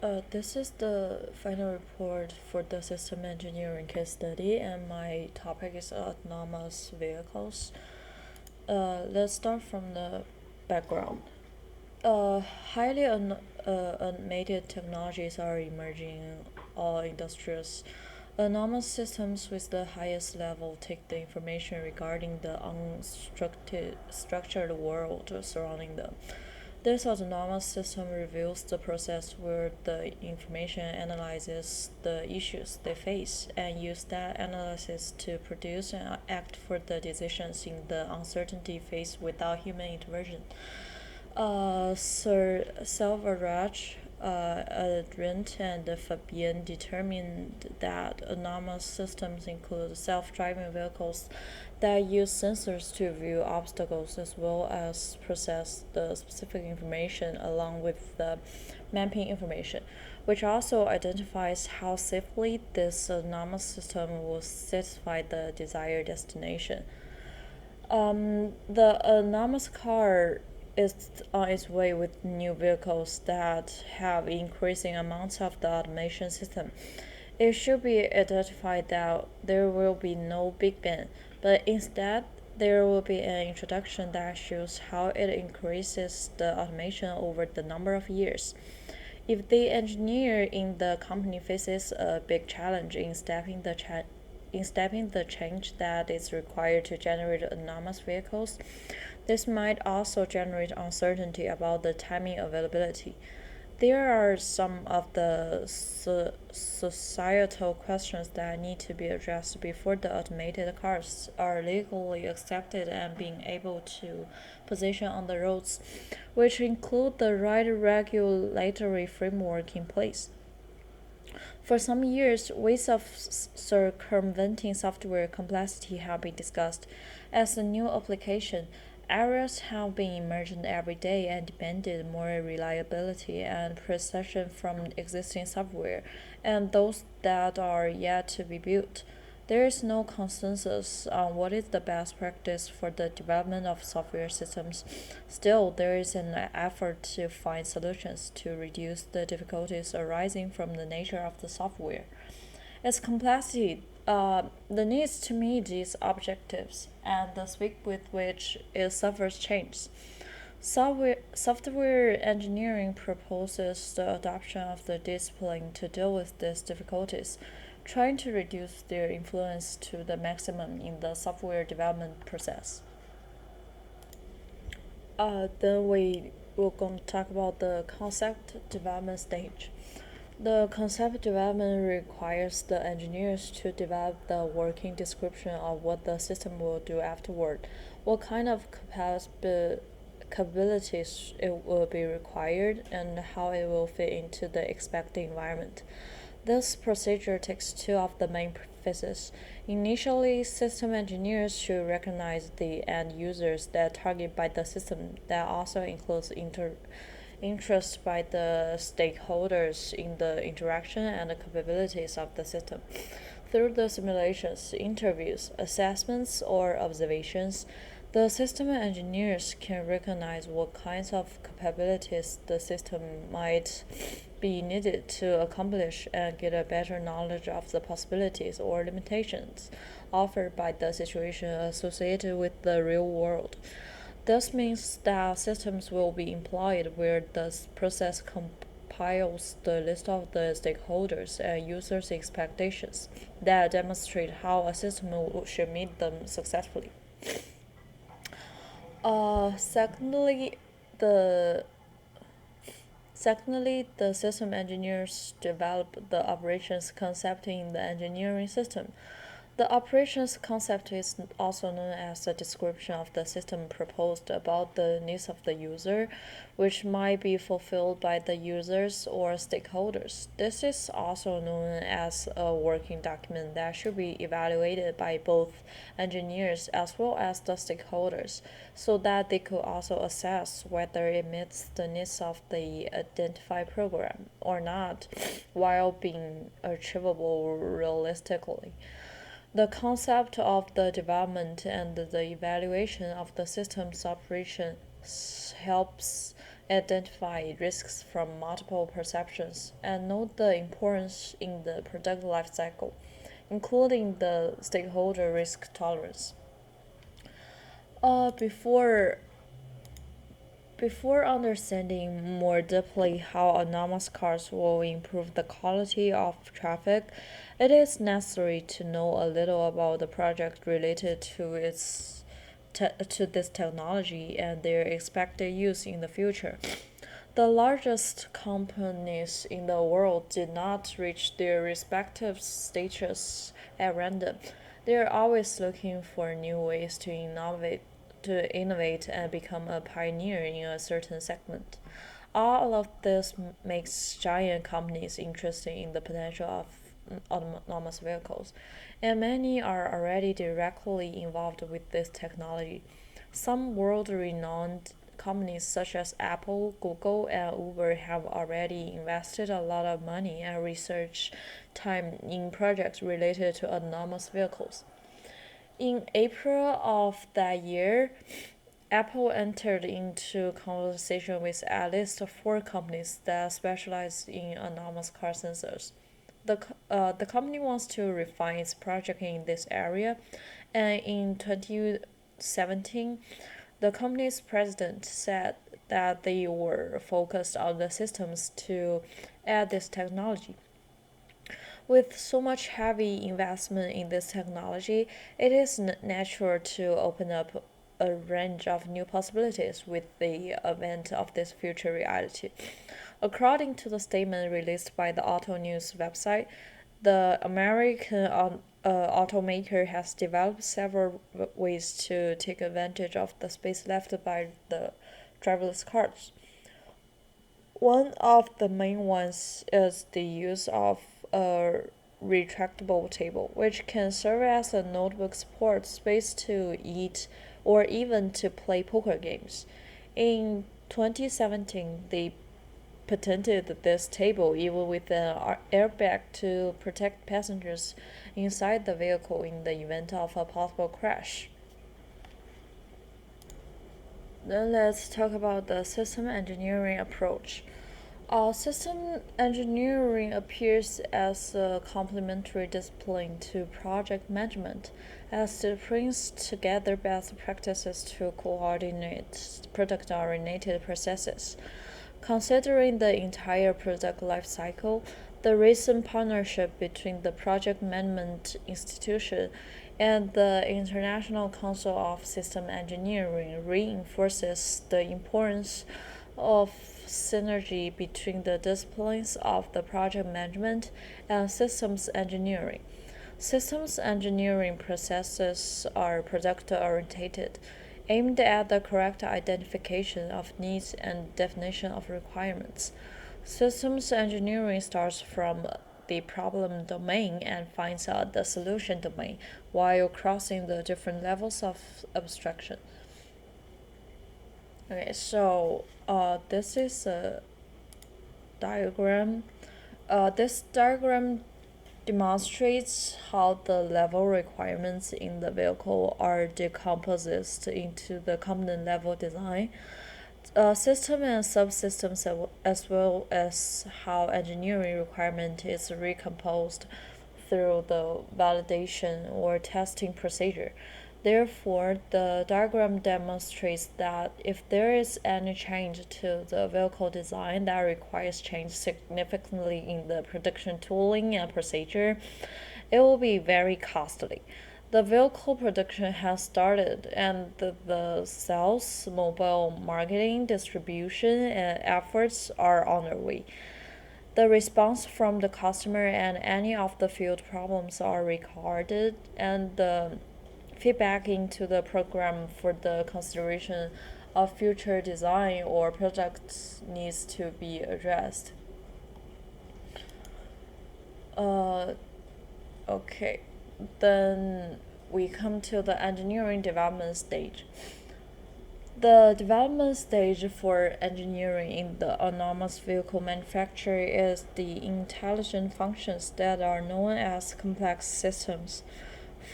This is the final report for the system engineering case study, and my topic is autonomous vehicles. Let's start from the background. Uh, highly automated technologies are emerging in all industries. Autonomous systems with the highest level take the information regarding the unstructured structured world surrounding them. This autonomous system reviews the process where the information analyzes the issues they face and use that analysis to produce and act for the decisions in the uncertainty phase without human intervention. Sir Selvaraj, Arendt, and Fabian determined that autonomous systems include self-driving vehicles that use sensors to view obstacles as well as process the specific information along with the mapping information, which also identifies how safely this autonomous system will satisfy the desired destination. The autonomous car is on its way with new vehicles that have increasing amounts of the automation system. It should be identified that there will be no big bang, but instead there will be an introduction that shows how it increases the automation over the number of years. If the engineer in the company faces a big challenge in stepping the change that is required to generate autonomous vehicles, this might also generate uncertainty about the timing availability. There are some of the societal questions that need to be addressed before the automated cars are legally accepted and being able to position on the roads, which include the right regulatory framework in place. For some years, ways of circumventing software complexity have been discussed. As a new application, errors have been emerging every day and demanded more reliability and precision from existing software and those that are yet to be built. There is no consensus on what is the best practice for the development of software systems. Still, there is an effort to find solutions to reduce the difficulties arising from the nature of the software. Its complexity, the needs to meet these objectives, and the speed with which it suffers change. Software engineering proposes the adoption of the discipline to deal with these difficulties, trying to reduce their influence to the maximum in the software development process. Then we will going to talk about the concept development stage. The concept development requires the engineers to develop the working description of what the system will do afterward, what kind of capabilities it will be required, and how it will fit into the expected environment. This procedure takes two of the main phases. Initially, system engineers should recognize the end users that target by the system. That also includes interest by the stakeholders in the interaction and the capabilities of the system. Through the simulations, interviews, assessments, or observations, the system engineers can recognize what kinds of capabilities the system might be needed to accomplish and get a better knowledge of the possibilities or limitations offered by the situation associated with the real world. This means that systems will be employed where the process compiles the list of the stakeholders and users' expectations that demonstrate how a system should meet them successfully. Secondly, the system engineers develop the operations concept in the engineering system. The operations concept is also known as a description of the system proposed about the needs of the user, which might be fulfilled by the users or stakeholders. This is also known as a working document that should be evaluated by both engineers as well as the stakeholders, so that they could also assess whether it meets the needs of the identified program or not, while being achievable realistically. The concept of the development and the evaluation of the system's operation helps identify risks from multiple perceptions, and note the importance in the product life cycle, including the stakeholder risk tolerance. Uh, before Before understanding more deeply how autonomous cars will improve the quality of traffic, it is necessary to know a little about the project related to to this technology and their expected use in the future. The largest companies in the world did not reach their respective stages at random. They are always looking for new ways to innovate and become a pioneer in a certain segment. All of this makes giant companies interested in the potential of autonomous vehicles, and many are already directly involved with this technology. Some world renowned companies such as Apple, Google, and Uber have already invested a lot of money and research time in projects related to autonomous vehicles. In April of that year, Apple entered into conversation with at least four companies that specialize in autonomous car sensors. The company wants to refine its project in this area, and in 2017, the company's president said that they were focused on the systems to add this technology. With so much heavy investment in this technology, it is natural to open up a range of new possibilities with the advent of this future reality. According to the statement released by the Auto News website, the American automaker has developed several ways to take advantage of the space left by the driverless cars. One of the main ones is the use of a retractable table, which can serve as a notebook support space to eat or even to play poker games. In 2017, they patented this table even with an airbag to protect passengers inside the vehicle in the event of a possible crash. Then let's talk about the system engineering approach. System engineering appears as a complementary discipline to project management, as it brings together best practices to coordinate product oriented processes. Considering the entire product life cycle, the recent partnership between the Project Management Institution and the International Council of System Engineering reinforces the importance of synergy between the disciplines of the project management and systems engineering. Systems engineering processes are product oriented, aimed at the correct identification of needs and definition of requirements. Systems engineering starts from the problem domain and finds out the solution domain while crossing the different levels of abstraction. Okay, so this is a diagram. This diagram demonstrates how the level requirements in the vehicle are decomposed into the component level design, system and subsystems, as well as how engineering requirement is recomposed through the validation or testing procedure. Therefore, the diagram demonstrates that if there is any change to the vehicle design that requires change significantly in the production tooling and procedure, it will be very costly. The vehicle production has started, and the sales, mobile marketing, distribution, and efforts are on their way. The response from the customer and any of the field problems are recorded, and the feedback into the program for the consideration of future design or projects needs to be addressed. Uh, okay, then we come to the engineering development stage. The development stage for engineering in the autonomous vehicle manufacturer is the intelligent functions that are known as complex systems.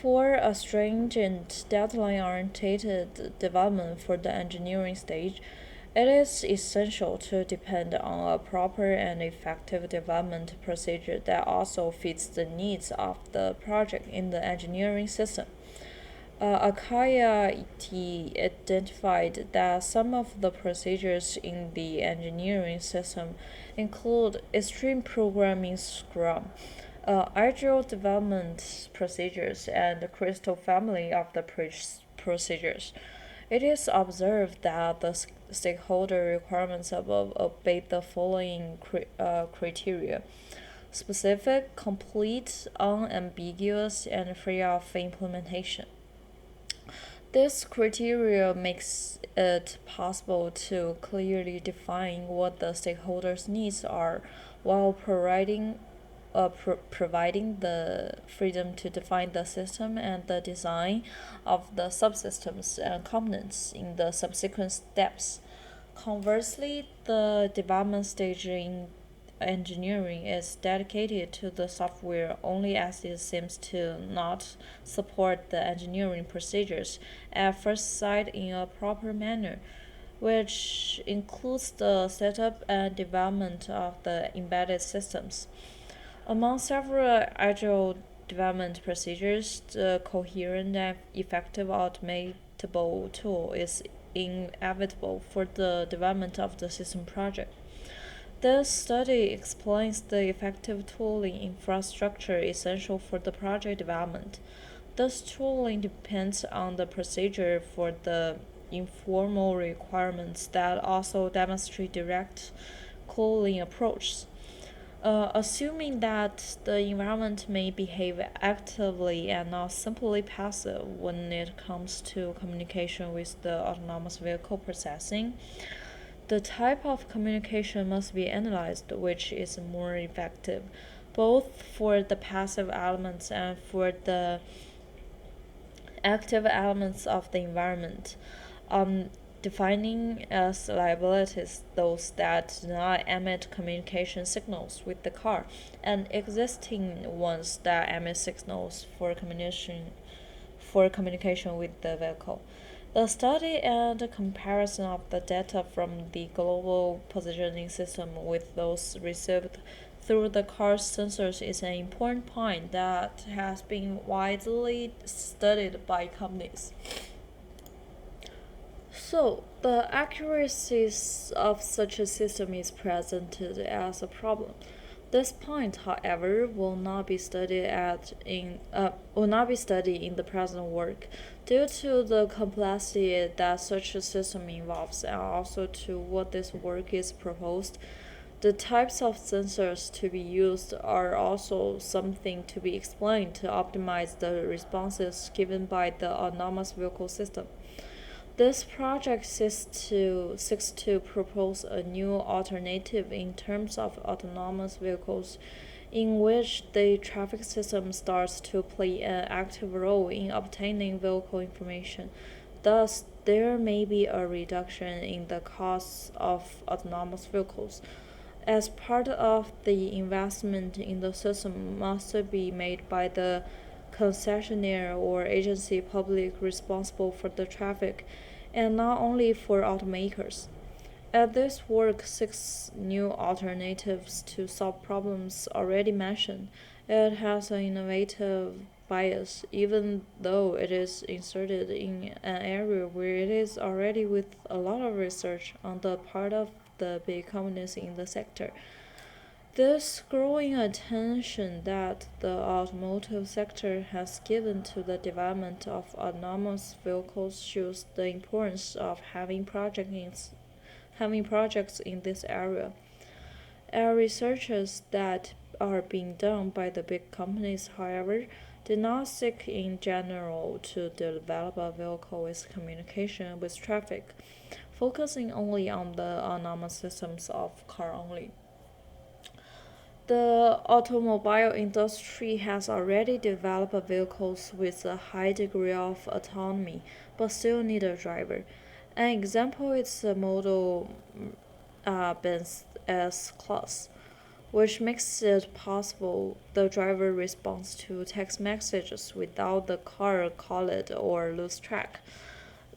For a stringent deadline oriented development for the engineering stage, It is essential to depend on a proper and effective development procedure that also fits the needs of the project in the engineering system. Akaya et identified that some of the procedures in the engineering system include extreme programming Scrum, agile development procedures, and the crystal family of the procedures. It is observed that the stakeholder requirements above obey the following criteria: specific, complete, unambiguous, and free of implementation. This criteria makes it possible to clearly define what the stakeholders' needs are while providing the freedom to define the system and the design of the subsystems and components in the subsequent steps. Conversely, the development stage in engineering is dedicated to the software only as it seems to not support the engineering procedures at first sight in a proper manner, which includes the setup and development of the embedded systems. Among several agile development procedures, the coherent and effective automatable tool is inevitable for the development of the system project. This study explains the effective tooling infrastructure essential for the project development. This tooling depends on the procedure for the informal requirements that also demonstrate direct cooling approaches. Assuming that the environment may behave actively and not simply passive when it comes to communication with the autonomous vehicle processing, the type of communication must be analyzed which is more effective, both for the passive elements and for the active elements of the environment. Defining as liabilities those that do not emit communication signals with the car, and existing ones that emit signals for communication with the vehicle. The study and comparison of the data from the global positioning system with those received through the car's sensors is an important point that has been widely studied by companies. So, the accuracy of such a system is presented as a problem. This point, however, will not be studied in the present work due to the complexity that such a system involves and also to what this work is proposed. The types of sensors to be used are also something to be explained to optimize the responses given by the autonomous vehicle system. This project seeks to propose a new alternative in terms of autonomous vehicles, in which the traffic system starts to play an active role in obtaining vehicle information. Thus, there may be a reduction in the costs of autonomous vehicles. As part of the investment in the system must be made by the concessionaire or agency public responsible for the traffic, and not only for automakers. As this work seeks new alternatives to solve problems already mentioned, it has an innovative bias, even though it is inserted in an area where it is already with a lot of research on the part of the big companies in the sector. This growing attention that the automotive sector has given to the development of autonomous vehicles shows the importance of having projects in this area. Researches that are being done by the big companies, however, do not seek in general to develop a vehicle with communication with traffic, focusing only on the autonomous systems of car only. The automobile industry has already developed vehicles with a high degree of autonomy, but still need a driver. An example is the Model Benz S Class, which makes it possible the driver responds to text messages without the car call it or lose track.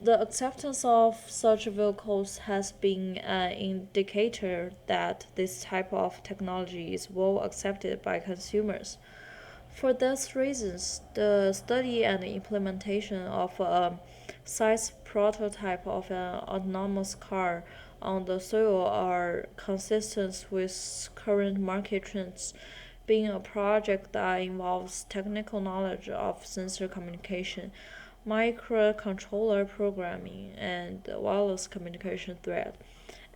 The acceptance of such vehicles has been an indicator that this type of technology is well accepted by consumers. For these reasons, the study and implementation of a size prototype of an autonomous car on the soil are consistent with current market trends, being a project that involves technical knowledge of sensor communication, microcontroller programming, and wireless communication thread.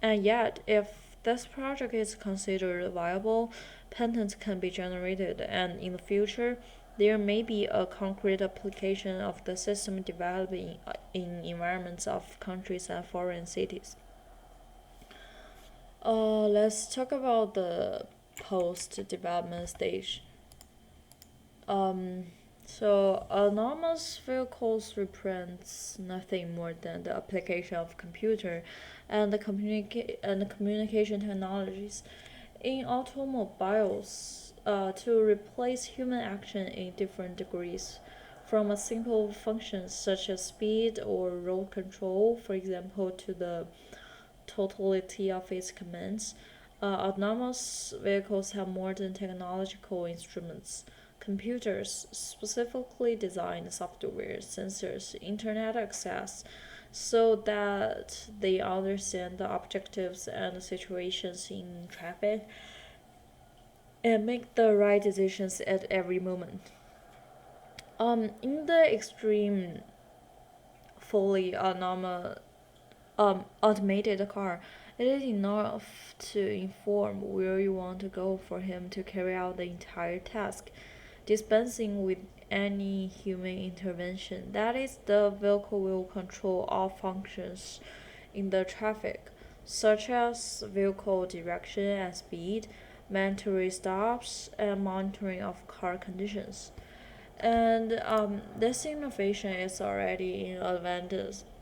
And yet, if this project is considered viable, patents can be generated, and in the future, there may be a concrete application of the system developing in environments of countries and foreign cities. Let's talk about the post development stage. Um, Autonomous vehicles represents nothing more than the application of computer and the communication technologies in automobiles to replace human action in different degrees, from a simple functions such as speed or road control, for example, to the totality of its commands. Autonomous vehicles have modern technological instruments, computers, specifically designed software, sensors, internet access, so that they understand the objectives and situations in traffic and make the right decisions at every moment. In the extreme, fully automated car, it is enough to inform where you want to go for him to carry out the entire task, dispensing with any human intervention. That is, the vehicle will control all functions in the traffic, such as vehicle direction and speed, mandatory stops, and monitoring of car conditions. And this innovation is already in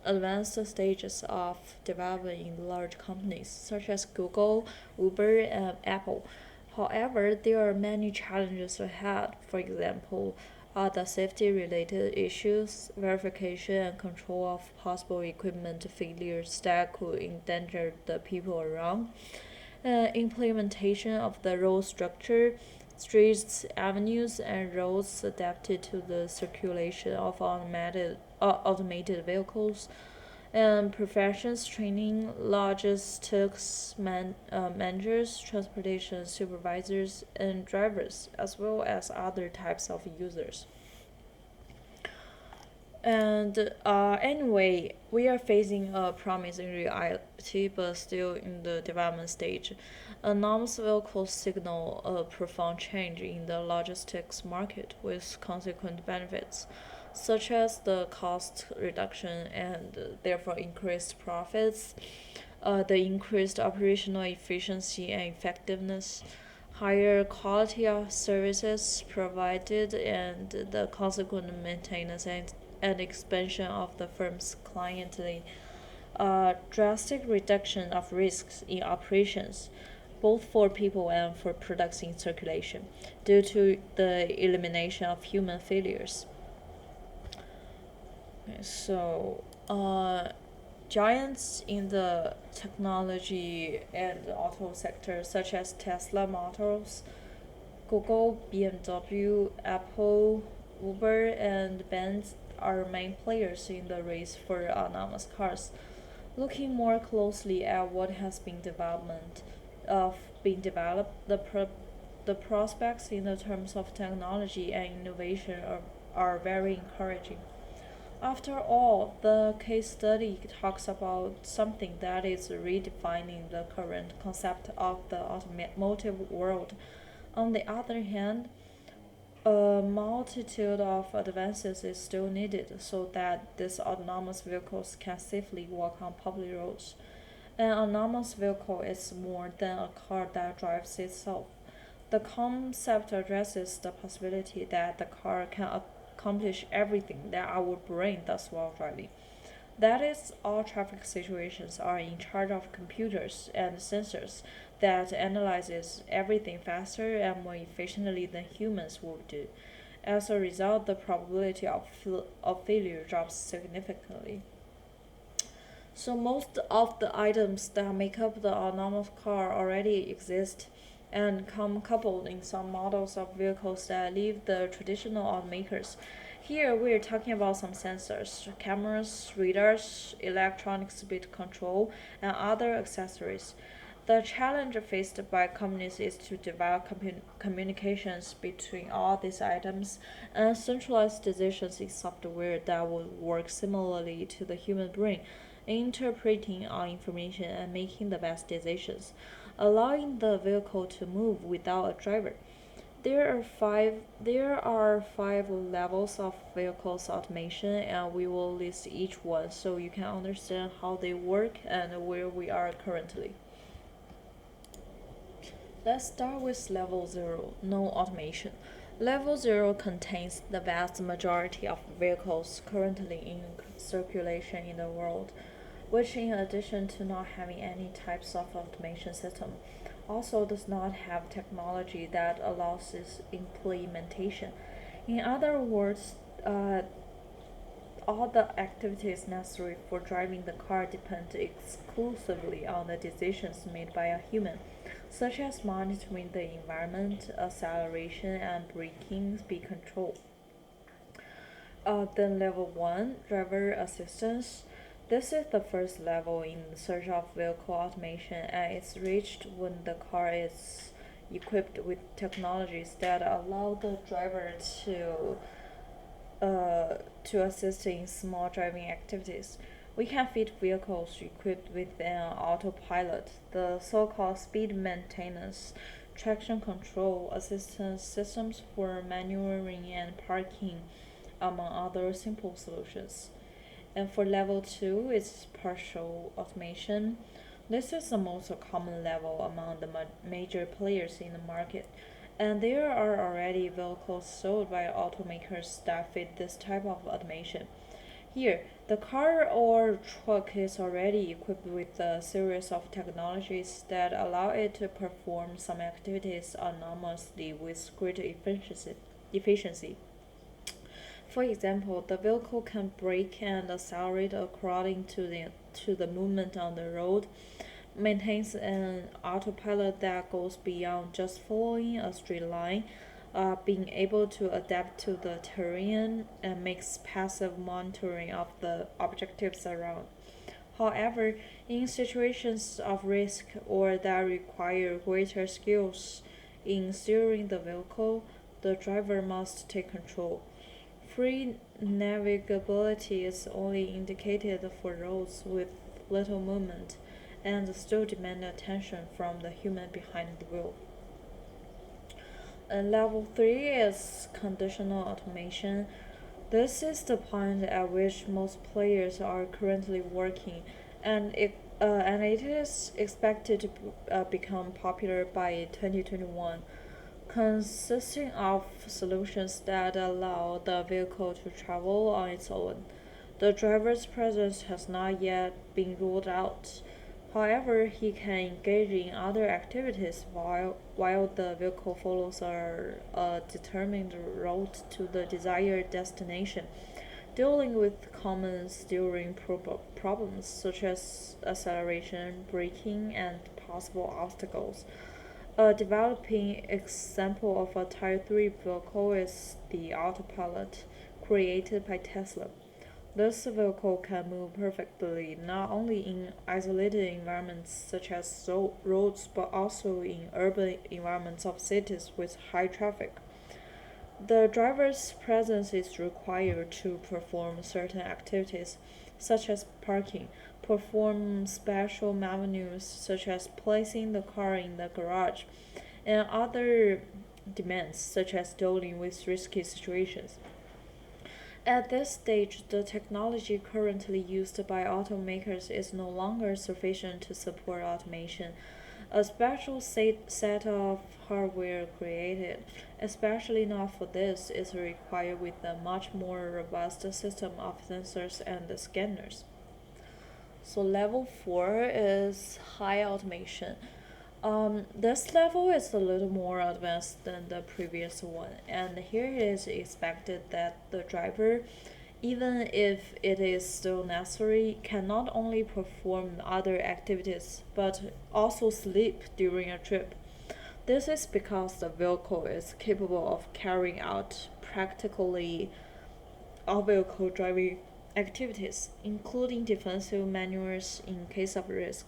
advanced stages of development in large companies such as Google, Uber, and Apple. However, there are many challenges ahead. For example, the safety related issues, verification and control of possible equipment failures that could endanger the people around, implementation of the road structure, streets, avenues, and roads adapted to the circulation of automated vehicles, and professions training logistics managers, transportation supervisors, and drivers, as well as other types of users. And anyway, we are facing a promising reality, but still in the development stage. Anonymous vehicles signal a profound change in the logistics market with consequent benefits, such as the cost reduction and therefore increased profits, the increased operational efficiency and effectiveness, higher quality of services provided, and the consequent maintenance and expansion of the firm's clientele, a drastic reduction of risks in operations, both for people and for products in circulation, due to the elimination of human failures. Okay, giants in the technology and auto sector, such as Tesla Motors, Google, BMW, Apple, Uber, and Benz, are main players in the race for autonomous cars. Looking more closely at what has been developed, the prospects in the terms of technology and innovation are very encouraging. After all, the case study talks about something that is redefining the current concept of the automotive world. On the other hand, a multitude of advances is still needed so that these autonomous vehicles can safely walk on public roads. An autonomous vehicle is more than a car that drives itself. The concept addresses the possibility that the car can accomplish everything that our brain does while driving. That is, all traffic situations are in charge of computers and sensors that analyzes everything faster and more efficiently than humans would do. As a result, the probability of failure drops significantly. So most of the items that make up the autonomous car already exist and come coupled in some models of vehicles that leave the traditional automakers. Here we are talking about some sensors, cameras, radars, electronic speed control, and other accessories. The challenge faced by companies is to develop communications between all these items and centralize decisions in software that will work similarly to the human brain, interpreting all information and making the best decisions, allowing the vehicle to move without a driver. There are five levels of vehicles automation, and we will list each one so you can understand how they work and where we are currently. Let's start with level 0, no automation. Level 0 contains the vast majority of vehicles currently in circulation in the world, which, in addition to not having any types of automation system, also does not have technology that allows its implementation. In other words, all the activities necessary for driving the car depend exclusively on the decisions made by a human, such as monitoring the environment, acceleration, and braking speed control. Then level 1, driver assistance. This is the first level in the search of vehicle automation, and it's reached when the car is equipped with technologies that allow the driver to assist in small driving activities. We can fit vehicles equipped with an autopilot, the so-called speed maintenance, traction control assistance systems for maneuvering and parking, among other simple solutions. And for level 2, it's partial automation. This is the most common level among the major players in the market, and there are already vehicles sold by automakers that fit this type of automation. Here, the car or truck is already equipped with a series of technologies that allow it to perform some activities autonomously with greater efficiency. For example, the vehicle can brake and accelerate according to the movement on the road, maintains an autopilot that goes beyond just following a straight line, being able to adapt to the terrain, and makes passive monitoring of the objectives around. However, in situations of risk or that require greater skills in steering the vehicle, the driver must take control. Free navigability is only indicated for roads with little movement and still demand attention from the human behind the wheel. And level 3 is conditional automation. This is the point at which most players are currently working, and it is expected to become popular by 2021, consisting of solutions that allow the vehicle to travel on its own. The driver's presence has not yet been ruled out. However, he can engage in other activities while the vehicle follows a determined route to the desired destination, dealing with common steering problems such as acceleration, braking, and possible obstacles. A developing example of a Type 3 vehicle is the Autopilot, created by Tesla. This vehicle can move perfectly not only in isolated environments such as roads but also in urban environments of cities with high traffic. The driver's presence is required to perform certain activities, such as parking, perform special maneuvers, such as placing the car in the garage, and other demands, such as dealing with risky situations. At this stage, the technology currently used by automakers is no longer sufficient to support automation. A special set of hardware created, especially not for this, is required with a much more robust system of sensors and scanners. So level 4 is high automation. This level is a little more advanced than the previous one, and here it is expected that the driver, even if it is still necessary, can not only perform other activities but also sleep during a trip. This is because the vehicle is capable of carrying out practically all vehicle driving activities, including defensive maneuvers in case of risk.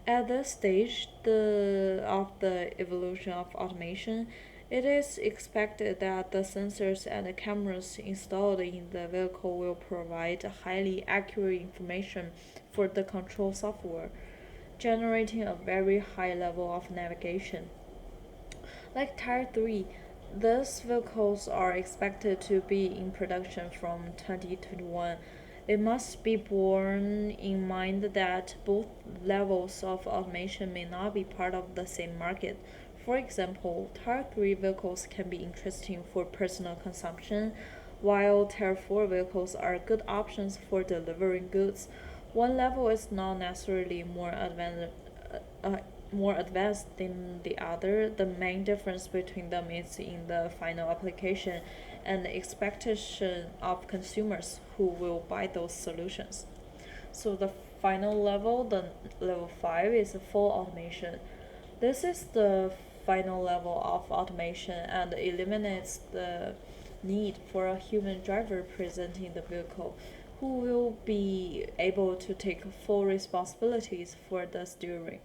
At this stage of the evolution of automation, it is expected that the sensors and the cameras installed in the vehicle will provide highly accurate information for the control software, generating a very high level of navigation. Like Tier 3, these vehicles are expected to be in production from 2021. It must be borne in mind that both levels of automation may not be part of the same market. For example, Tier 3 vehicles can be interesting for personal consumption, while Tier 4 vehicles are good options for delivering goods. One level is not necessarily uh, more advanced than the other. The main difference between them is in the final application and the expectation of consumers who will buy those solutions. So the final level, the level 5, is full automation. This is the final level of automation and eliminates the need for a human driver present in the vehicle who will be able to take full responsibilities for the steering.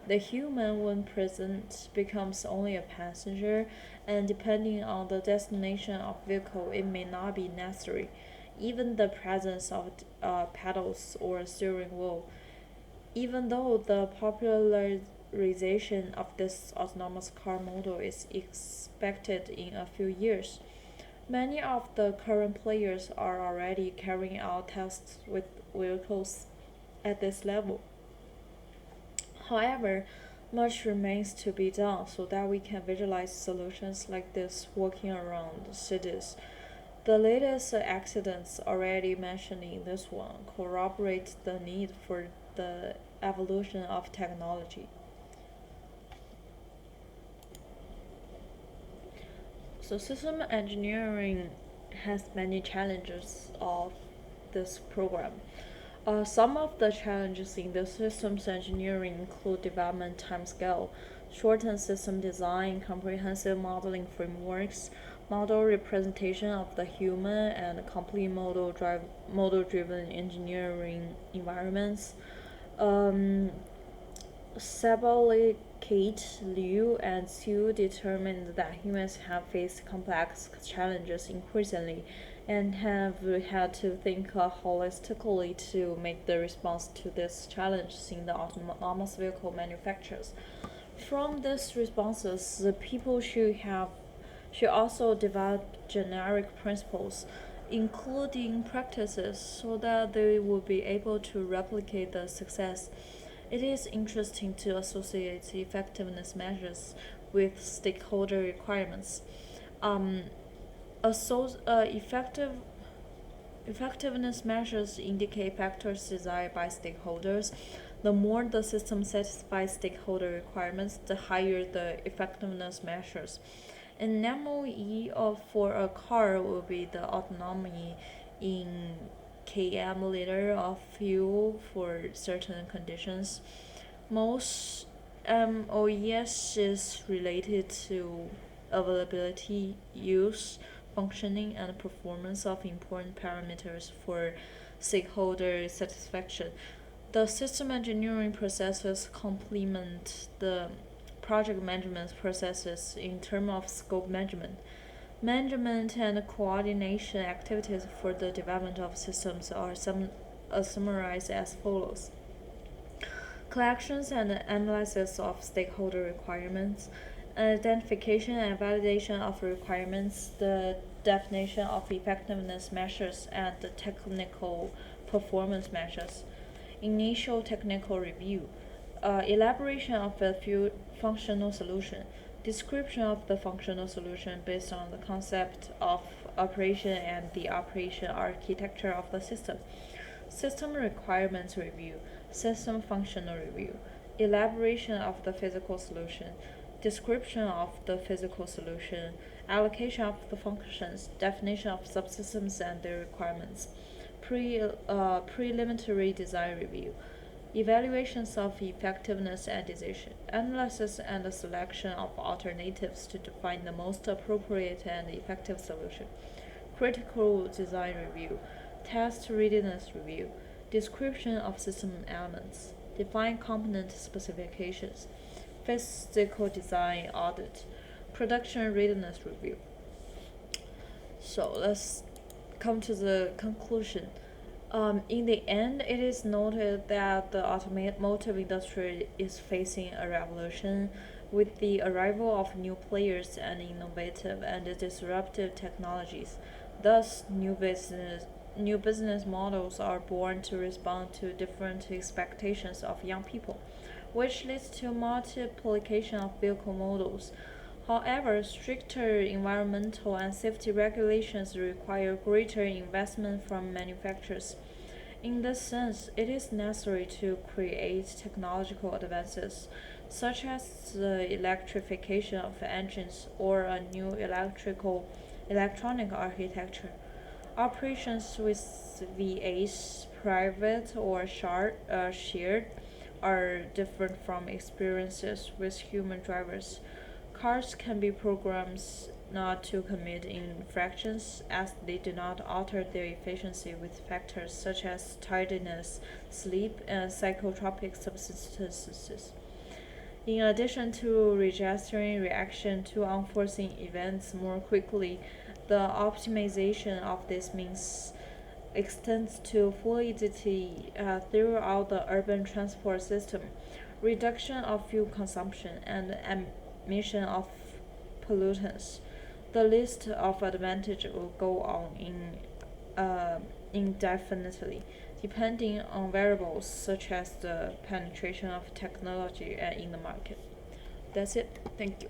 The human, when present, becomes only a passenger, and depending on the destination of vehicle, it may not be necessary. Even the presence of pedals or steering wheel, even though the popularization of this autonomous car model is expected in a few years, many of the current players are already carrying out tests with vehicles at this level. However, much remains to be done so that we can visualize solutions like this working around cities. The latest accidents already mentioned in this one corroborate the need for the evolution of technology. So system engineering has many challenges of this program. Some of the challenges in the systems engineering include development timescale, shortened system design, comprehensive modeling frameworks, model representation of the human, and complete model-driven engineering environments. Um, Sabalicate, Liu, and Xu determined that humans have faced complex challenges increasingly and have had to think holistically to make the response to this challenge in the autonomous vehicle manufacturers. From these responses, the people should also develop generic principles, including practices, so that they will be able to replicate the success. It is interesting to associate effectiveness measures with stakeholder requirements. Um, effective Effectiveness measures indicate factors desired by stakeholders. The more the system satisfies stakeholder requirements, the higher the effectiveness measures. An MOE for a car will be the autonomy in km liter of fuel for certain conditions. Most MOES is related to availability, use, functioning, and performance of important parameters for stakeholder satisfaction. The system engineering processes complement the project management processes in terms of scope management. Management and coordination activities for the development of systems are summarized as follows: collections and analysis of stakeholder requirements, identification and validation of requirements, the definition of effectiveness measures, and the technical performance measures. Initial technical review, elaboration of a few functional solution, description of the functional solution based on the concept of operation and the operation architecture of the system. System requirements review, system functional review, elaboration of the physical solution, description of the physical solution, allocation of the functions, definition of subsystems and their requirements, preliminary design review, evaluations of effectiveness and decision, analysis and selection of alternatives to define the most appropriate and effective solution, critical design review, test readiness review, description of system elements, define component specifications, physical design audit, production readiness review. So let's come to the conclusion. In the end, it is noted that the automotive industry is facing a revolution with the arrival of new players and innovative and disruptive technologies. Thus, new business models are born to respond to different expectations of young people, which leads to multiplication of vehicle models. However, stricter environmental and safety regulations require greater investment from manufacturers. In this sense, it is necessary to create technological advances, such as the electrification of engines or a new electronic architecture. Operations with VAs, private or shared, are different from experiences with human drivers. Cars can be programmed not to commit infractions as they do not alter their efficiency with factors such as tardiness, sleep, and psychotropic substances. In addition to registering reaction to unforeseen events more quickly, the optimization of this means extends to fluidity throughout the urban transport system, reduction of fuel consumption, and emission of pollutants. The list of advantages will go on indefinitely, depending on variables such as the penetration of technology in the market. That's it. Thank you.